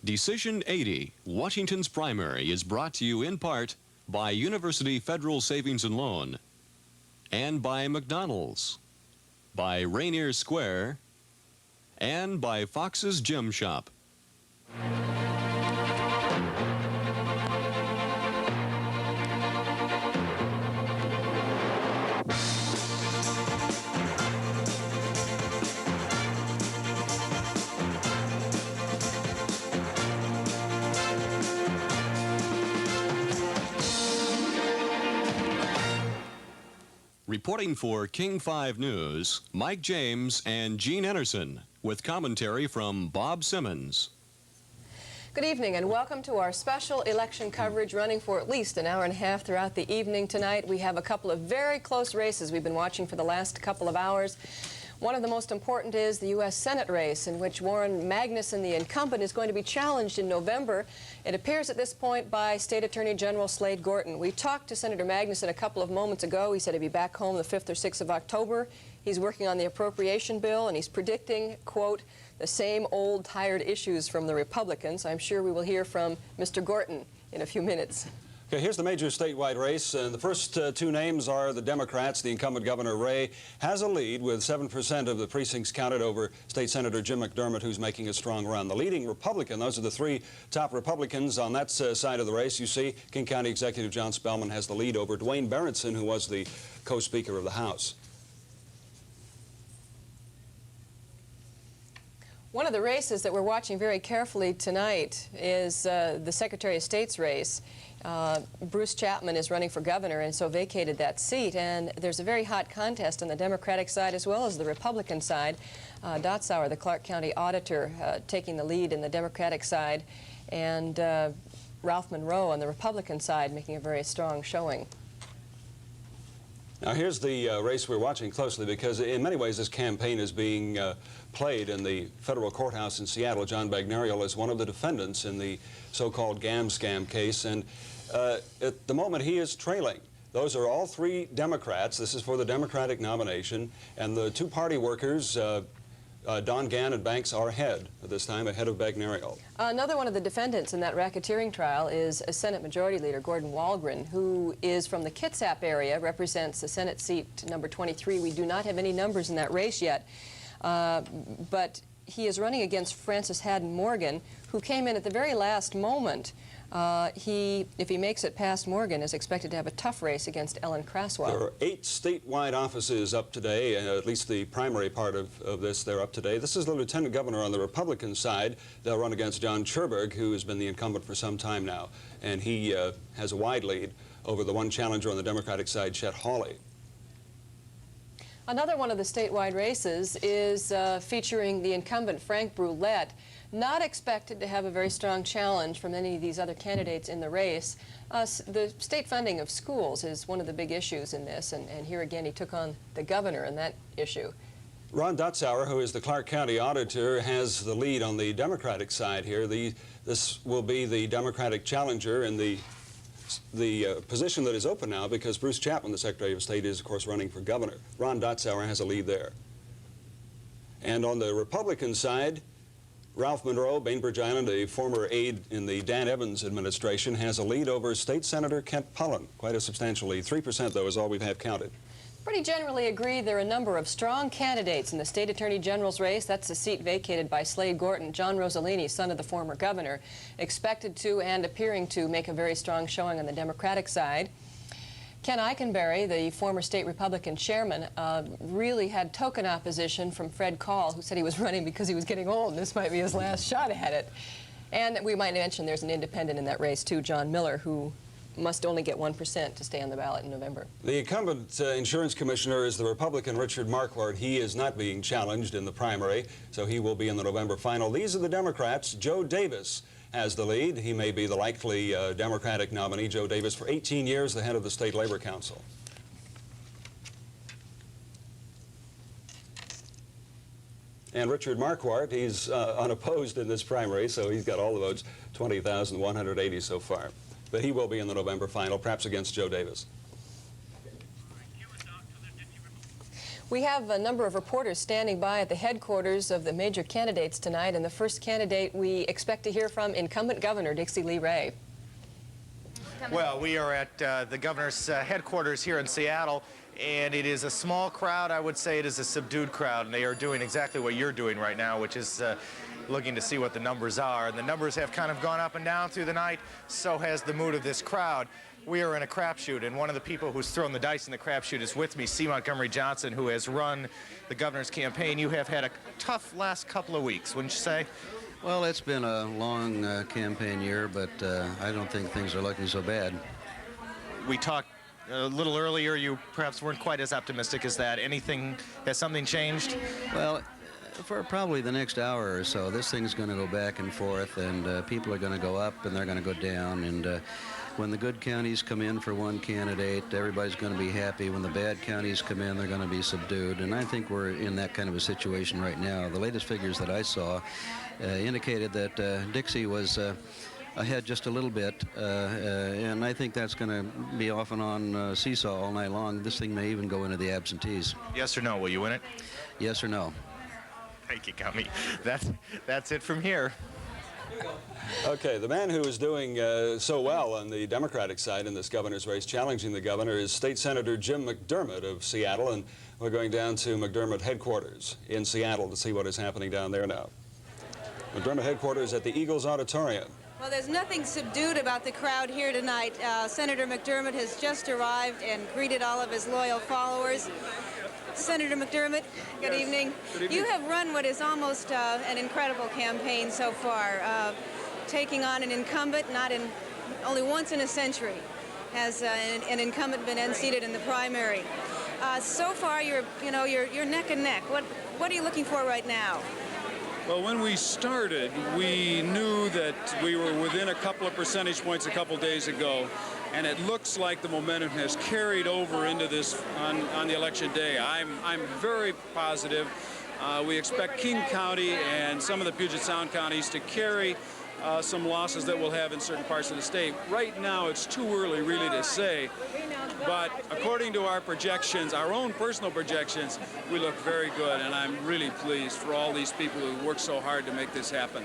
Decision 80, Washington's primary, is brought to you in part by University Federal Savings and Loan, and by McDonald's, by Rainier Square, and by Fox's Gym Shop. Reporting for KING5 News, Mike James and Gene Anderson, with commentary from Bob Simmons. Good evening and welcome to our special election coverage running for at least an hour and a half throughout the evening tonight. We have a couple of very close races we've been watching for the last couple of hours. One of the most important is the U.S. Senate race, in which Warren Magnuson, the incumbent, is going to be challenged in November. It appears at this point by State Attorney General Slade Gorton. We talked to Senator Magnuson a couple of moments ago. He said he'd be back home the 5th or 6th of October. He's working on the appropriation bill, and he's predicting, quote, the same old tired issues from the Republicans. I'm sure we will hear from Mr. Gorton in a few minutes. Okay, here's the major statewide race, and the first two names are the Democrats. The incumbent Governor Ray has a lead with 7% of the precincts counted over State Senator Jim McDermott, who's making a strong run. The leading Republican, those are the three top Republicans on that side of the race. You see, King County Executive John Spellman has the lead over Dwayne Berenson, who was the co-speaker of the House. One of the races that we're watching very carefully tonight is the Secretary of State's race. Bruce Chapman is running for governor and so vacated that seat, and there's a very hot contest on the Democratic side as well as the Republican side. Dotsauer, the Clark County auditor, taking the lead in the Democratic side, and Ralph Monroe on the Republican side making a very strong showing. Now here's the race we're watching closely, because in many ways this campaign is being played in the federal courthouse in Seattle. John Bagnariol is one of the defendants in the so-called scam case, and at the moment he is trailing. Those are all three Democrats. This is for the Democratic nomination, and the two party workers, Don Gann and Banks, are ahead at this time, ahead of Bagnariol. Another one of the defendants in that racketeering trial is a Senate Majority Leader, Gordon Walgren, who is from the Kitsap area, represents the Senate seat number 23. We do not have any numbers in that race yet, but he is running against Francis Haddon Morgan, who came in at the very last moment. If he makes it past Morgan, is expected to have a tough race against Ellen Craswell. There are 8 statewide offices up today, at least the primary part of this, they're up today. This is the lieutenant governor on the Republican side. They'll run against John Cherberg, who has been the incumbent for some time now, and he has a wide lead over the one challenger on the Democratic side, Chet Hawley. Another one of the statewide races is featuring the incumbent Frank Brulette. Not expected to have a very strong challenge from any of these other candidates in the race. The state funding of schools is one of the big issues in this, and here again he took on the governor in that issue. Ron Dotsauer, who is the Clark County auditor, has the lead on the Democratic side here. This will be the Democratic challenger in the position that is open now, because Bruce Chapman, the Secretary of State, is of course running for governor. Ron Dotsauer has a lead there. And on the Republican side, Ralph Monroe, Bainbridge Island, a former aide in the Dan Evans administration, has a lead over State Senator Kent Pullen. Quite a substantial lead. 3% though is all we've had counted. Pretty generally agree there are a number of strong candidates in the State Attorney General's race. That's the seat vacated by Slade Gorton. John Rossellini, son of the former governor, expected to and appearing to make a very strong showing on the Democratic side. Ken Eikenberry, the former state Republican chairman, really had token opposition from Fred Call, who said he was running because he was getting old and this might be his last shot at it. And we might mention there's an independent in that race too, John Miller, who must only get 1% to stay on the ballot in November. The incumbent insurance commissioner is the Republican Richard Marquardt. He is not being challenged in the primary, so he will be in the November final. These are the Democrats. Joe Davis has the lead. He may be the likely Democratic nominee. Joe Davis, for 18 years, the head of the State Labor Council. And Richard Marquardt, he's unopposed in this primary, so he's got all the votes, 20,180 so far. But he will be in the November final, perhaps against Joe Davis. We have a number of reporters standing by at the headquarters of the major candidates tonight, and the first candidate we expect to hear from, incumbent Governor Dixy Lee Ray. Well, we are at the governor's headquarters here in Seattle, and it is a small crowd. I would say it is a subdued crowd, and they are doing exactly what you're doing right now, which is looking to see what the numbers are. And the numbers have kind of gone up and down through the night. So has the mood of this crowd. We are in a crapshoot, and one of the people who's thrown the dice in the crapshoot is with me, C. Montgomery Johnson, who has run the governor's campaign. You have had a tough last couple of weeks, wouldn't you say? Well, it's been a long campaign year, but I don't think things are looking so bad. We talked a little earlier. You perhaps weren't quite as optimistic as that. Has something changed? Well, for probably the next hour or so, this thing's going to go back and forth, and people are going to go up and they're going to go down. And when the good counties come in for one candidate, everybody's going to be happy. When the bad counties come in, they're going to be subdued. And I think we're in that kind of a situation right now. The latest figures that I saw indicated that Dixie was ahead just a little bit, and I think that's going to be off and on seesaw all night long. This thing may even go into the absentees. Yes or no? Will you win it? Yes or no? Thank you, Gummy. That's it from here. Okay, the man who is doing so well on the Democratic side in this governor's race, challenging the governor, is State Senator Jim McDermott of Seattle, and we're going down to McDermott headquarters in Seattle to see what is happening down there now. McDermott headquarters at the Eagles Auditorium. Well, there's nothing subdued about the crowd here tonight. Senator McDermott has just arrived and greeted all of his loyal followers. Senator McDermott, good evening. Good evening. You have run what is almost an incredible campaign so far, taking on an incumbent. Only once in a century has an incumbent been unseated in the primary. So far, you're neck and neck. What are you looking for right now? Well, when we started, we knew that we were within a couple of percentage points a couple days ago, and it looks like the momentum has carried over into this on the election day. I'm very positive. We expect King County and some of the Puget Sound counties to carry some losses that we'll have in certain parts of the state. Right now, it's too early really to say, but according to our projections, our own personal projections, we look very good, and I'm really pleased for all these people who worked so hard to make this happen.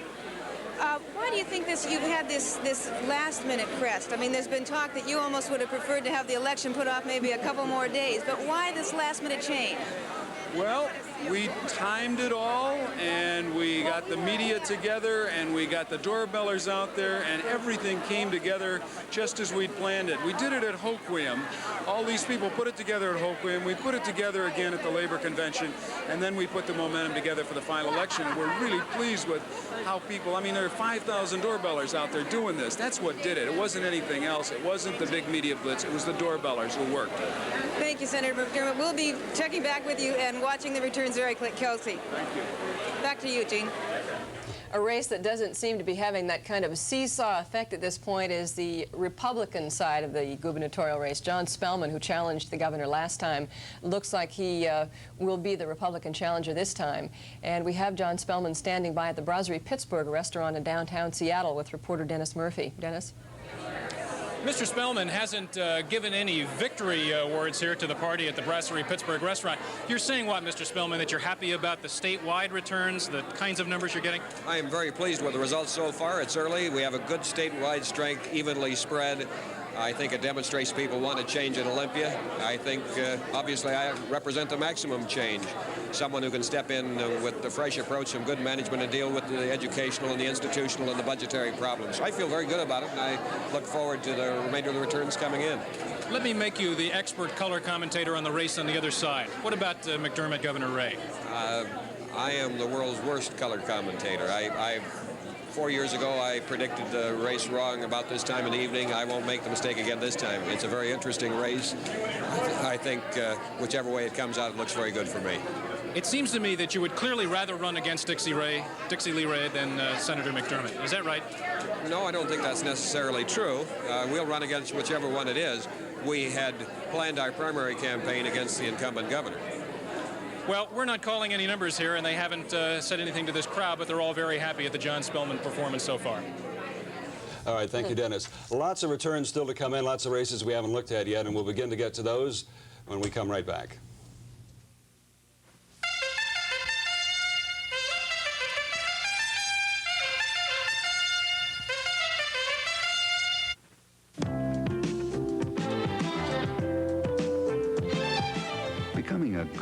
Why do you think you've had this last-minute crest? I mean, there's been talk that you almost would have preferred to have the election put off maybe a couple more days, but why this last-minute change? Well, we timed it all, and we got the media together, and we got the doorbellers out there, and everything came together just as we'd planned it. We did it at Hoquiam. All these people put it together at Hoquiam. We put it together again at the Labor Convention, and then we put the momentum together for the final election. And we're really pleased with how people, I mean, there are 5,000 doorbellers out there doing this. That's what did it. It wasn't anything else. It wasn't the big media blitz. It was the doorbellers who worked. Thank you, Senator McDermott. We'll be checking back with you and watching the returns very closely. Thank you. Back to you, Gene. A race that doesn't seem to be having that kind of a seesaw effect at this point is the Republican side of the gubernatorial race. John Spellman, who challenged the governor last time, looks like he will be the Republican challenger this time. And we have John Spellman standing by at the Brasserie Pittsburgh, a restaurant in downtown Seattle, with reporter Dennis Murphy. Dennis? Mr. Spellman hasn't given any victory words here to the party at the Brasserie Pittsburgh restaurant. You're saying what, Mr. Spellman, that you're happy about the statewide returns, the kinds of numbers you're getting? I am very pleased with the results so far. It's early. We have a good statewide strength, evenly spread. I think it demonstrates people want to change in Olympia. I think, obviously, I represent the maximum change. Someone who can step in with a fresh approach, some good management, and deal with the educational and the institutional and the budgetary problems. I feel very good about it, and I look forward to the remainder of the returns coming in. Let me make you the expert color commentator on the race on the other side. What about McDermott, Governor Ray? I am the world's worst color commentator. 4 years ago, I predicted the race wrong about this time in the evening. I won't make the mistake again this time. It's a very interesting race. I think whichever way it comes out, it looks very good for me. It seems to me that you would clearly rather run against Dixy Lee Ray than Senator McDermott. Is that right? No, I don't think that's necessarily true. We'll run against whichever one it is. We had planned our primary campaign against the incumbent governor. Well, we're not calling any numbers here, and they haven't said anything to this crowd, but they're all very happy at the John Spellman performance so far. All right, thank you, Dennis. Lots of returns still to come in, lots of races we haven't looked at yet, and we'll begin to get to those when we come right back.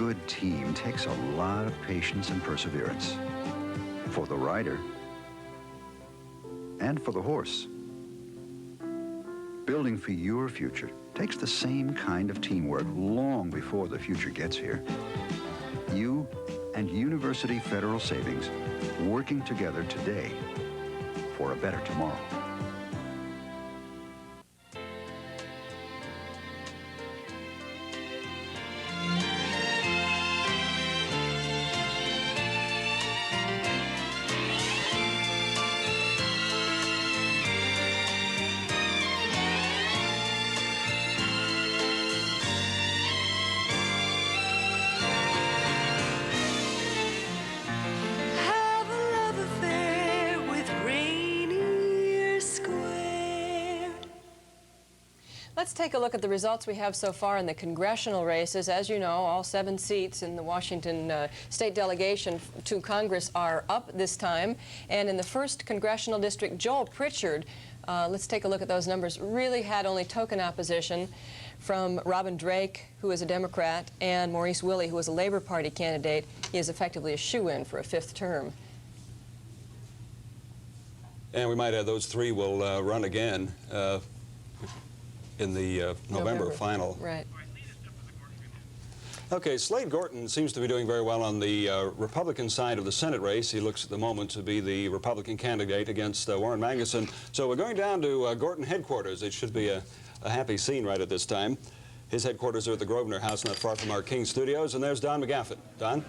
good team takes a lot of patience and perseverance. For the rider and for the horse. Building for your future takes the same kind of teamwork long before the future gets here. You and University Federal Savings working together today for a better tomorrow. Let's take a look at the results we have so far in the congressional races. As you know, all 7 seats in the Washington state delegation to Congress are up this time. And in the 1st congressional district, Joel Pritchard, let's take a look at those numbers, really had only token opposition from Robin Drake, who is a Democrat, and Maurice Willey, who is a Labor Party candidate. He is effectively a shoo-in for a 5th term. And we might add those 3 will run again in the November final. Right. Okay, Slade Gorton seems to be doing very well on the Republican side of the Senate race. He looks at the moment to be the Republican candidate against Warren Magnuson. So we're going down to Gorton headquarters. It should be a happy scene right at this time. His headquarters are at the Grosvenor House, not far from our King Studios. And there's Don McGaffin. Don?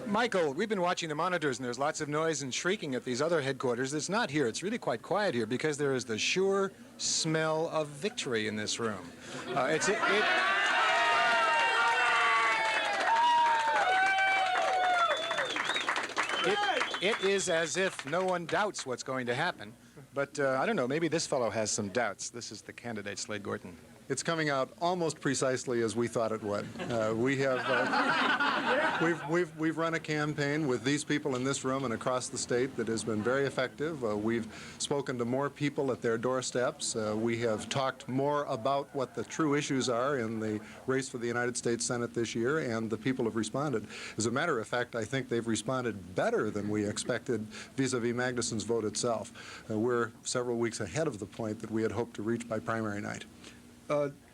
Michael, we've been watching the monitors, and there's lots of noise and shrieking at these other headquarters. It's not here. It's really quite quiet here because there is the sure smell of victory in this room. It is as if no one doubts what's going to happen. But I don't know, maybe this fellow has some doubts. This is the candidate, Slade Gorton. It's coming out almost precisely as we thought it would. We've run a campaign with these people in this room and across the state that has been very effective. We've spoken to more people at their doorsteps. We have talked more about what the true issues are in the race for the United States Senate this year, and the people have responded. As a matter of fact, I think they've responded better than we expected vis-a-vis Magnuson's vote itself. We're several weeks ahead of the point that we had hoped to reach by primary night.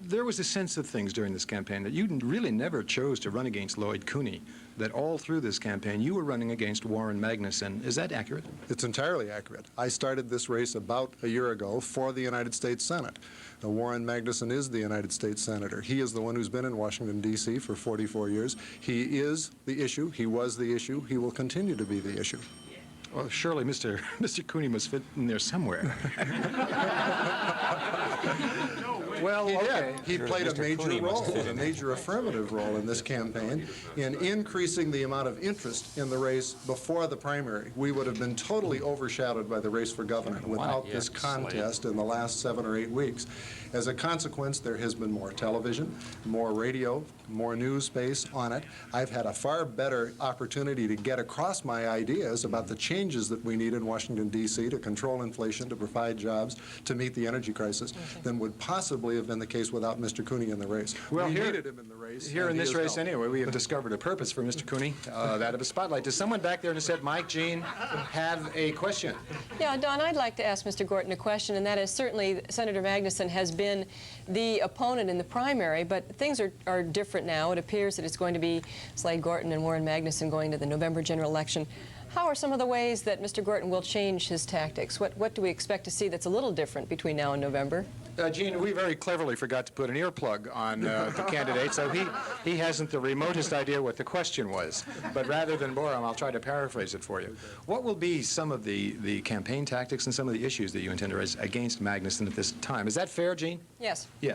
There was a sense of things during this campaign that you really never chose to run against Lloyd Cooney, that all through this campaign you were running against Warren Magnuson. Is that accurate? It's entirely accurate. I started this race about a year ago for the United States Senate. Warren Magnuson is the United States Senator. He is the one who's been in Washington, D.C. for 44 years. He is the issue. He was the issue. He will continue to be the issue. Well, surely Mr. Cooney must fit in there somewhere. Well, okay. He played a major role, a major affirmative role in this campaign in increasing the amount of interest in the race before the primary. We would have been totally overshadowed by the race for governor without this contest in the last 7 or 8 weeks. As a consequence, there has been more television, more radio, more news space on it. I've had a far better opportunity to get across my ideas about the changes that we need in Washington, D.C. to control inflation, to provide jobs, to meet the energy crisis, than would possibly have been the case without Mr. Cooney in the race. Well, we needed him in the race. Here in this race anyway, we have discovered a purpose for Mr. Cooney, that of a spotlight. Does someone back there who said, Mike, Jean, have a question? Yeah, Don, I'd like to ask Mr. Gorton a question, and that is certainly Senator Magnuson has been the opponent in the primary, but things are different now. It appears that it's going to be Slade Gorton and Warren Magnuson going to the November general election. How are some of the ways that Mr. Gorton will change his tactics? What do we expect to see that's a little different between now and November? Gene, we very cleverly forgot to put an earplug on the candidate, so he hasn't the remotest idea what the question was. But rather than bore him, I'll try to paraphrase it for you. What will be some of the campaign tactics and some of the issues that you intend to raise against Magnuson at this time? Is that fair, Gene? Yes. Yeah.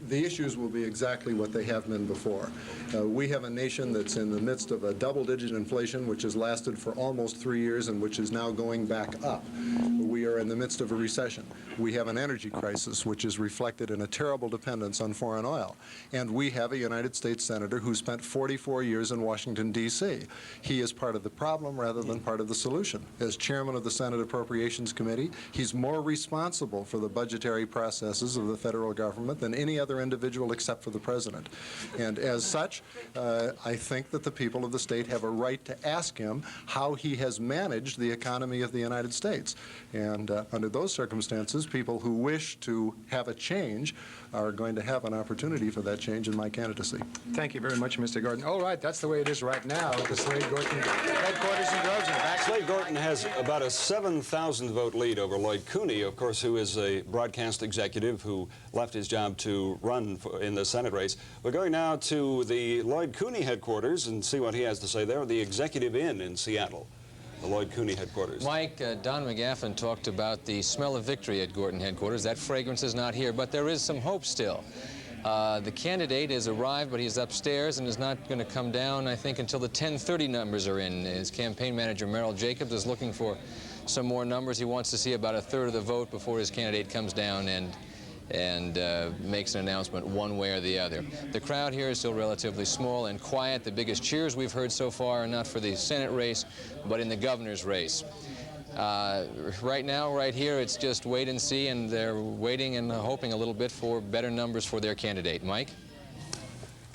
The issues will be exactly what they have been before. We have a nation that's in the midst of a double-digit inflation, which has lasted for almost 3 years and which is now going back up. We are in the midst of a recession. We have an energy crisis, which is reflected in a terrible dependence on foreign oil. And we have a United States Senator who spent 44 years in Washington, D.C. He is part of the problem rather than part of the solution. As chairman of the Senate Appropriations Committee, he's more responsible for the budgetary processes of the federal government than any other other individual except for the president. And as such, I think that the people of the state have a right to ask him how he has managed the economy of the United States. And under those circumstances, people who wish to have a change are going to have an opportunity for that change in my candidacy. Thank you very much, Mr. Gordon. All right, that's the way it is right now at the Slade Gorton headquarters in Groves in the back. Slade Gorton has about a 7,000 vote lead over Lloyd Cooney, of course, who is a broadcast executive who left his job to run in the Senate race. We're going now to the Lloyd Cooney headquarters and see what he has to say there, the Executive Inn in Seattle. The Lloyd Cooney headquarters. Mike, Don McGaffin talked about the smell of victory at Gorton headquarters. That fragrance is not here, but there is some hope still. The candidate has arrived, but he's upstairs and is not going to come down, I think, until the 10:30 numbers are in. His campaign manager, Merrill Jacobs, is looking for some more numbers. He wants to see about a third of the vote before his candidate comes down and makes an announcement one way or the other. The crowd here is still relatively small and quiet. The biggest cheers we've heard so far are not for the Senate race, but in the governor's race. Right now, right here, it's just wait and see, and they're waiting and hoping a little bit for better numbers for their candidate. Mike?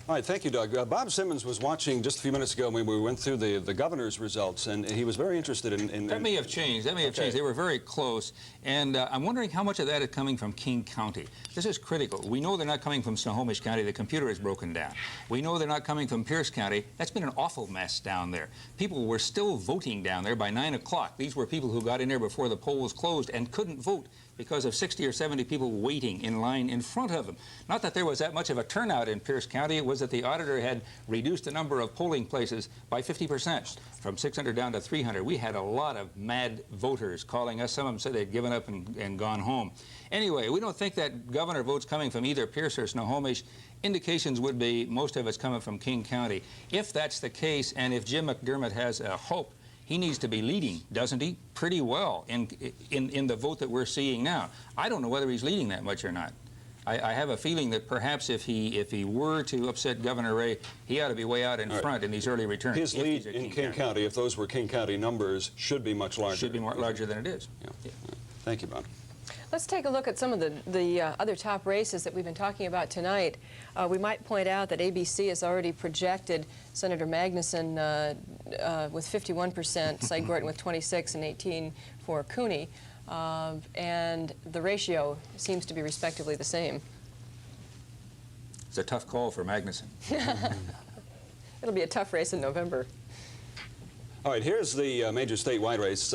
All right, thank you, Doug. Bob Simmons was watching just a few minutes ago when we went through the governor's results, and he was very interested in That may have changed. That may have changed. They were very close, and I'm wondering how much of that is coming from King County. This is critical. We know they're not coming from Snohomish County. The computer is broken down. We know they're not coming from Pierce County. That's been an awful mess down there. People were still voting down there by 9 o'clock. These were people who got in there before the polls closed and couldn't vote because of 60 or 70 people waiting in line in front of them. Not that there was that much of a turnout in Pierce County. It was that the auditor had reduced the number of polling places by 50%, from 600 down to 300. We had a lot of mad voters calling us. Some of them said they'd given up and gone home. Anyway, we don't think that governor votes coming from either Pierce or Snohomish. Indications would be most of it's coming from King County. If that's the case, and if Jim McDermott has a hope, he needs to be leading, doesn't he? Pretty well in the vote that we're seeing now. I don't know whether he's leading that much or not. I have a feeling that perhaps if he were to upset Governor Ray, he ought to be way out in front in these early returns. His lead in King County, if those were King County numbers, should be much larger. Should be more larger than it is. Yeah. Thank you, Bob. Let's take a look at some of the other top races that we've been talking about tonight. We might point out that ABC has already projected Senator Magnuson with 51%, Slade Gorton with 26 and 18 for Cooney, and the ratio seems to be respectively the same. It's a tough call for Magnuson. It'll be a tough race in November. All right, here's the major statewide race.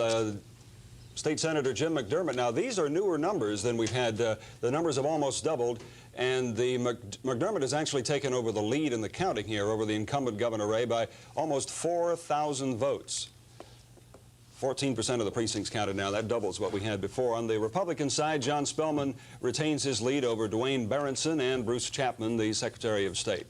State Senator Jim McDermott. Now, these are newer numbers than we've had. The numbers have almost doubled, and McDermott has actually taken over the lead in the counting here over the incumbent Governor Ray by almost 4,000 votes. 14% of the precincts counted now. That doubles what we had before. On the Republican side, John Spellman retains his lead over Dwayne Berenson and Bruce Chapman, the Secretary of State.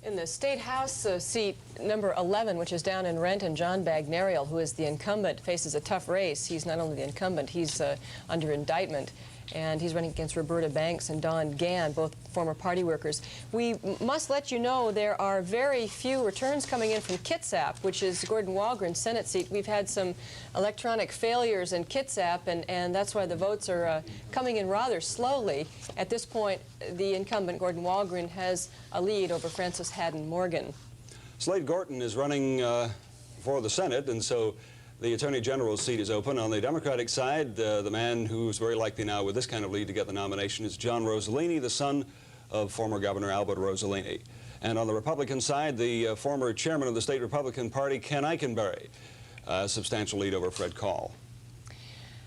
In the State House seat number 11, which is down in Renton, John Bagnariol, who is the incumbent, faces a tough race. He's not only the incumbent, he's under indictment, and he's running against Roberta Banks and Don Gann, both former party workers. We must let you know there are very few returns coming in from Kitsap, which is Gordon Walgren's Senate seat. We've had some electronic failures in Kitsap, and that's why the votes are coming in rather slowly. At this point, the incumbent, Gordon Walgren, has a lead over Francis Haddon Morgan. Slade Gorton is running for the Senate, and so the Attorney General's seat is open. On the Democratic side, the man who's very likely now with this kind of lead to get the nomination is John Rossellini, the son of former Governor Albert Rossellini. And on the Republican side, the former chairman of the state Republican Party, Ken Eikenberry, a substantial lead over Fred Call.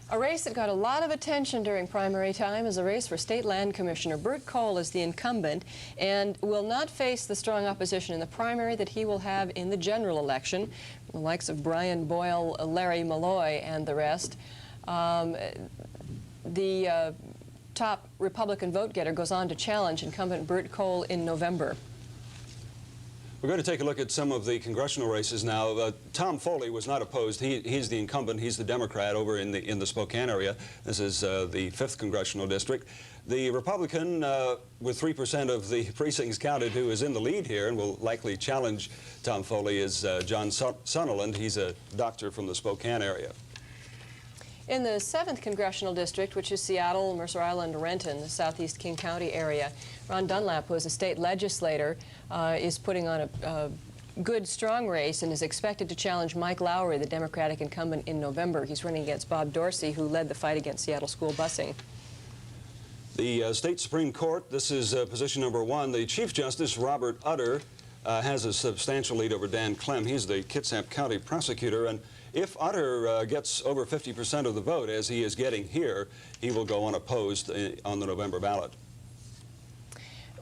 A race that got a lot of attention during primary time is a race for State Land Commissioner. Burt Cole is the incumbent and will not face the strong opposition in the primary that he will have in the general election, the likes of Brian Boyle, Larry Malloy, and the rest. The top Republican vote-getter goes on to challenge incumbent Burt Cole in November. We're going to take a look at some of the congressional races now. Tom Foley was not opposed. He's the incumbent. He's the Democrat over in the Spokane area. This is the 5th congressional district. The Republican, with 3% of the precincts counted, who is in the lead here and will likely challenge Tom Foley, is John Sunderland. He's a doctor from the Spokane area. In the 7th Congressional District, which is Seattle, Mercer Island, Renton, the southeast King County area, Ron Dunlap, who is a state legislator, is putting on a good, strong race and is expected to challenge Mike Lowry, the Democratic incumbent, in November. He's running against Bob Dorsey, who led the fight against Seattle school busing. The state Supreme Court, this is position number 1. The Chief Justice, Robert Utter, has a substantial lead over Dan Clem. He's the Kitsap County prosecutor, and if Utter gets over 50% of the vote, as he is getting here, he will go unopposed on the November ballot.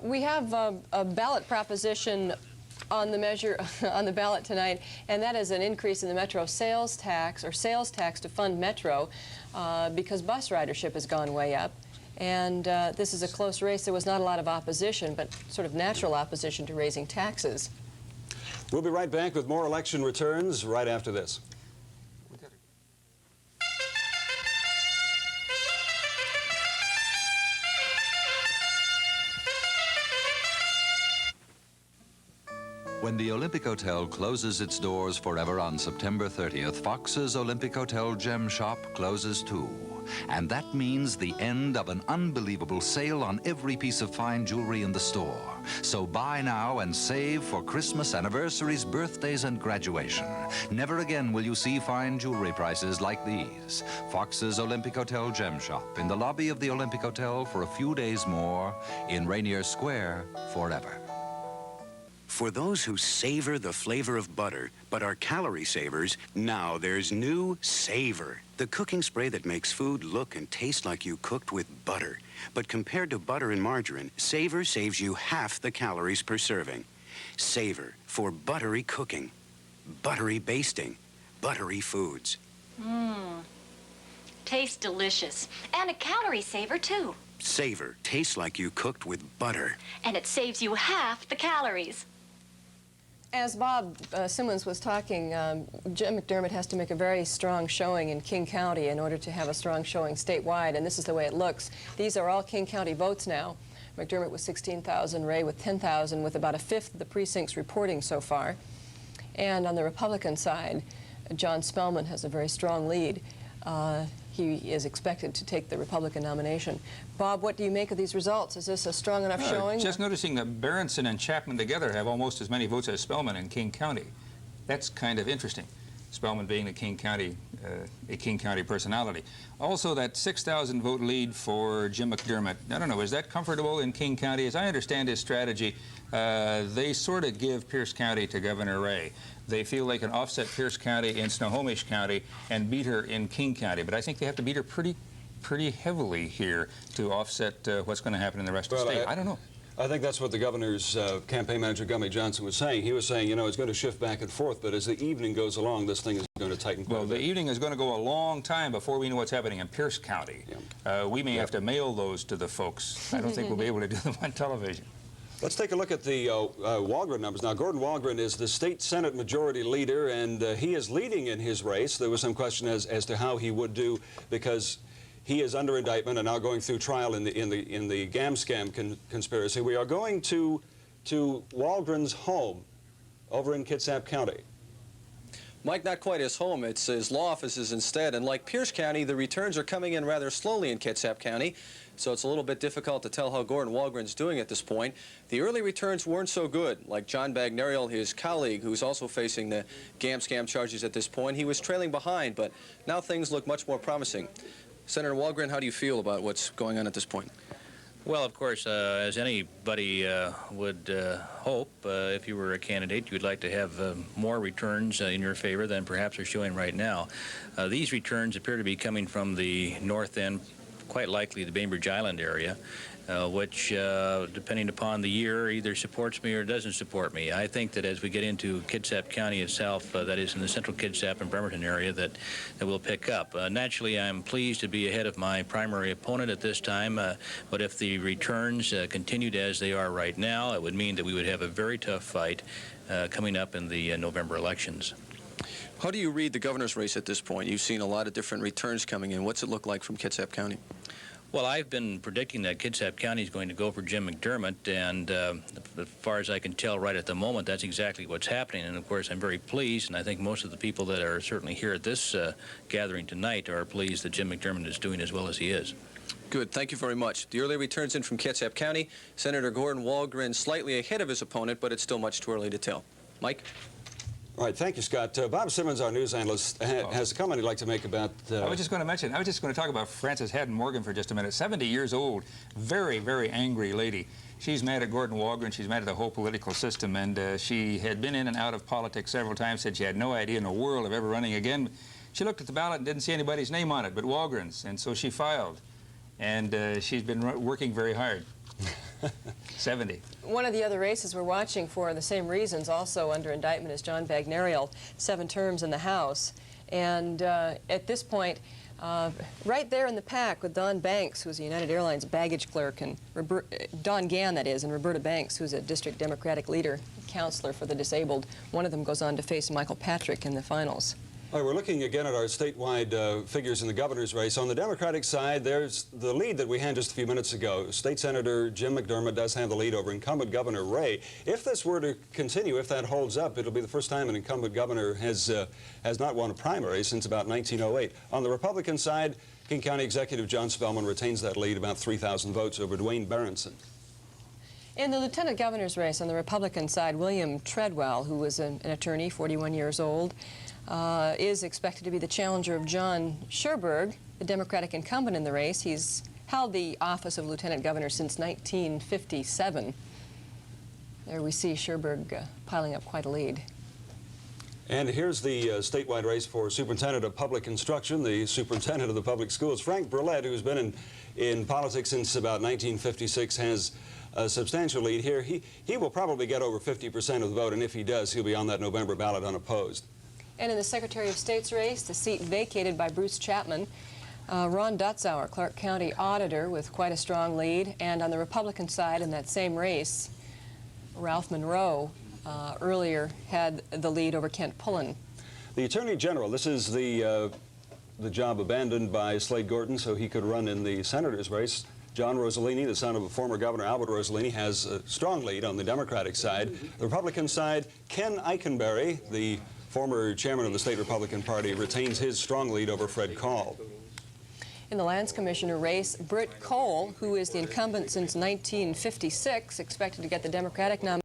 We have a ballot proposition on the measure on the ballot tonight, and that is an increase in the Metro sales tax, or sales tax to fund Metro, because bus ridership has gone way up. And this is a close race. There was not a lot of opposition, but sort of natural opposition to raising taxes. We'll be right back with more election returns right after this. When the Olympic Hotel closes its doors forever on September 30th, Fox's Olympic Hotel Gem Shop closes too. And that means the end of an unbelievable sale on every piece of fine jewelry in the store. So buy now and save for Christmas, anniversaries, birthdays, and graduation. Never again will you see fine jewelry prices like these. Fox's Olympic Hotel Gem Shop in the lobby of the Olympic Hotel for a few days more, in Rainier Square forever. For those who savor the flavor of butter, but are calorie savers, now there's new Savor, the cooking spray that makes food look and taste like you cooked with butter. But compared to butter and margarine, Savor saves you half the calories per serving. Savor, for buttery cooking, buttery basting, buttery foods. Tastes delicious. And a calorie saver, too. Savor, tastes like you cooked with butter. And it saves you half the calories. As Bob Simmons was talking, Jim McDermott has to make a very strong showing in King County in order to have a strong showing statewide, and this is the way it looks. These are all King County votes now. McDermott with 16,000, Ray with 10,000, with about a fifth of the precincts reporting so far. And on the Republican side, John Spellman has a very strong lead. He is expected to take the Republican nomination. Bob, what do you make of these results? Is this a strong enough showing? Just noticing that Berenson and Chapman together have almost as many votes as Spellman in King County. That's kind of interesting. Spellman being the a King County personality. Also, that 6,000 vote lead for Jim McDermott. I don't know, is that comfortable in King County? As I understand his strategy, they sort of give Pierce County to Governor Ray. They feel they can offset Pierce County in Snohomish County and beat her in King County, but I think they have to beat her pretty heavily here to offset what's going to happen in the rest of the state. I don't know. I think that's what the governor's campaign manager, Gummy Johnson, was saying. He was saying, you know, it's going to shift back and forth, but as the evening goes along, this thing is going to tighten quite a bit. Well, the evening is going to go a long time before we know what's happening in Pierce County. Yeah. We may have to mail those to the folks. I don't think we'll be able to do them on television. Let's take a look at the Walgren numbers. Now, Gordon Walgren is the state Senate majority leader, and he is leading in his race. There was some question as to how he would do, because he is under indictment and now going through trial in the GAM-SCAM conspiracy. We are going to Walgren's home over in Kitsap County. Mike, not quite his home. It's his law offices instead. And like Pierce County, the returns are coming in rather slowly in Kitsap County, so it's a little bit difficult to tell how Gordon Walgren's doing at this point. The early returns weren't so good. Like John Bagnariol, his colleague, who's also facing the GAM-SCAM charges at this point, he was trailing behind, but now things look much more promising. Senator Walgren, how do you feel about what's going on at this point? Well, of course, as anybody would hope, if you were a candidate, you'd like to have more returns in your favor than perhaps are showing right now. These returns appear to be coming from the north end, quite likely the Bainbridge Island area, which, depending upon the year, either supports me or doesn't support me. I think that as we get into Kitsap County itself, that is in the central Kitsap and Bremerton area, that we'll pick up. Naturally, I'm pleased to be ahead of my primary opponent at this time, but if the returns continued as they are right now, it would mean that we would have a very tough fight coming up in the November elections. How do you read the governor's race at this point? You've seen a lot of different returns coming in. What's it look like from Kitsap County? Well, I've been predicting that Kitsap County is going to go for Jim McDermott, and as far as I can tell right at the moment, that's exactly what's happening. And of course, I'm very pleased, and I think most of the people that are certainly here at this gathering tonight are pleased that Jim McDermott is doing as well as he is. Good. Thank you very much. The early returns in from Kitsap County. Senator Gordon Walgren slightly ahead of his opponent, but it's still much too early to tell. Mike? All right, thank you, Scott. Bob Simmons, our news analyst, has a comment he'd like to make about... I was just going to talk about Frances Haddon Morgan for just a minute. 70 years old, very, very angry lady. She's mad at Gordon Walgren. She's mad at the whole political system, and she had been in and out of politics several times, said she had no idea in the world of ever running again. She looked at the ballot and didn't see anybody's name on it but Walgren's, and so she filed. And she's been working very hard. 70. One of the other races we're watching for the same reasons, also under indictment, is John Bagnariol, 7 terms in the House. And at this point, right there in the pack with Don Banks, who's a United Airlines baggage clerk, and Don Gann, that is, and Roberta Banks, who's a district Democratic leader, counselor for the disabled. One of them goes on to face Michael Patrick in the finals. All right, we're looking again at our statewide figures in the governor's race. On the Democratic side, there's the lead that we had just a few minutes ago. State Senator Jim McDermott does have the lead over incumbent Governor Ray. If this were to continue, if that holds up, it'll be the first time an incumbent governor has not won a primary since about 1908. On the Republican side, King County Executive John Spellman retains that lead, about 3,000 votes over Dwayne Berenson. In the lieutenant governor's race on the Republican side, William Treadwell, who was an attorney, 41 years old, is expected to be the challenger of John Scherberg, the Democratic incumbent in the race. He's held the office of lieutenant governor since 1957. There we see Scherberg piling up quite a lead. And here's the statewide race for superintendent of public instruction, the superintendent of the public schools. Frank Burlett, who's been in politics since about 1956, has a substantial lead here. He will probably get over 50% of the vote, and if he does, he'll be on that November ballot unopposed. And in the Secretary of State's race, the seat vacated by Bruce Chapman, Ron Dutzauer, Clark County auditor, with quite a strong lead. And on the Republican side in that same race, Ralph Monroe earlier had the lead over Kent Pullen. The Attorney General, this is the job abandoned by Slade Gorton so he could run in the senator's race. John Rossellini, the son of a former governor, Albert Rossellini, has a strong lead on the Democratic side. The Republican side, Ken Eikenberry, the former chairman of the state Republican Party, retains his strong lead over Fred Call. In the Lands Commissioner race, Britt Cole, who is the incumbent since 1956, expected to get the Democratic nomination.